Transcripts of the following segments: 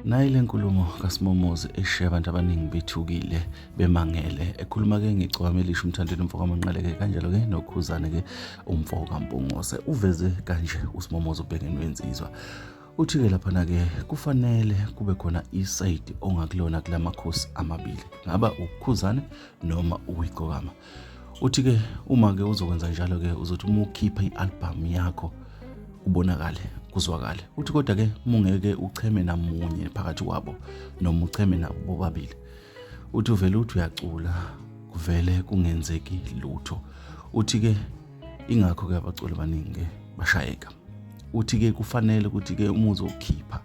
Nayi le nkulumo kaSimomozi eshiya abantu abaningi bethukile bemangele ekhuluma-ke ngegciwane elisha uMthandeni Mfoka-Manqele-ke kanjalo-ke noKhuzani-ke umfo kaMpungose uveze kanje uSimomozi uBhekene Wensizwa. Uthi-ke laphana-ke kufanele kube khona isayidi ongakulona kula makhosi amabili, ngaba uKhuzani noma uWigqokama. Uthi-ke uma-ke uzokwenza njalo-ke uzothi uma ukhipha i-album yakho ubonakale kuzwakale. Uthi kodwa-ke mungeke ucheme namunye phakathi kwabo noma ucheme nabo bobabili. Uthi uvele uthi uyacula kuvele kungenzeki lutho. Uthi-ke ingakho-ke abaculi abaningi bashayeka. Uthi-ke kufanele ukuthi-ke uma uzokhipha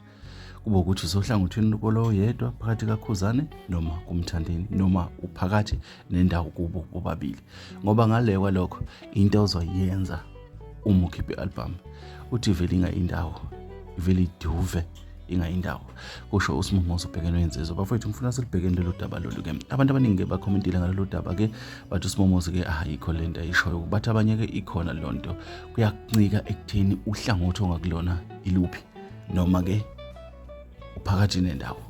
kube ukuthi usohlangothini lo yedwa phakathi kaKhuzani noma kuMthandeni noma uphakathi nendawo kubo bobabili, ngoba ngale kwalokho into ozoyenza uma ukhipha i-album uthi vele ingayindawo ivele iduve ingayindawo. Kusho uSimomozi uBhekene Wensizwa. Bafowethu ngifuna silibhekene lelo daba lolu-ke. Abantu abaningi bakhomentile ngalelo daba-ke bathi uSimomozi-ke ayikho lento ayishoyo, bathi abanye-ke ikhona lonto. Kuyakuncika ekutheni uhlangothi ongakulona iluphi noma-ke uphakathi nendawo,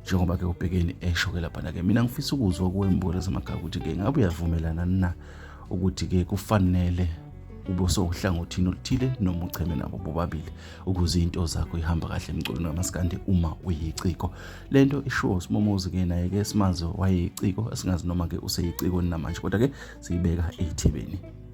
njengoba-ke uBhekene esho-ke laphana-ke. Mina ngifisa ukuzwa kuwembula zamakhaya ukuthi-ke ngabe uyavumelana na ukuthi-ke kufanele ube usohlangothini oluthile noma ucheme nabo bobabili ukuze into zakho ihamba kahle emculweni kamaskandi uma uyiciko. Lento isho uSimomozi-ke naye-ke simazi wayeyiciko, esingazi noma-ke useyiciko namanje, kodwa-ke siyibeka ey'thebeni.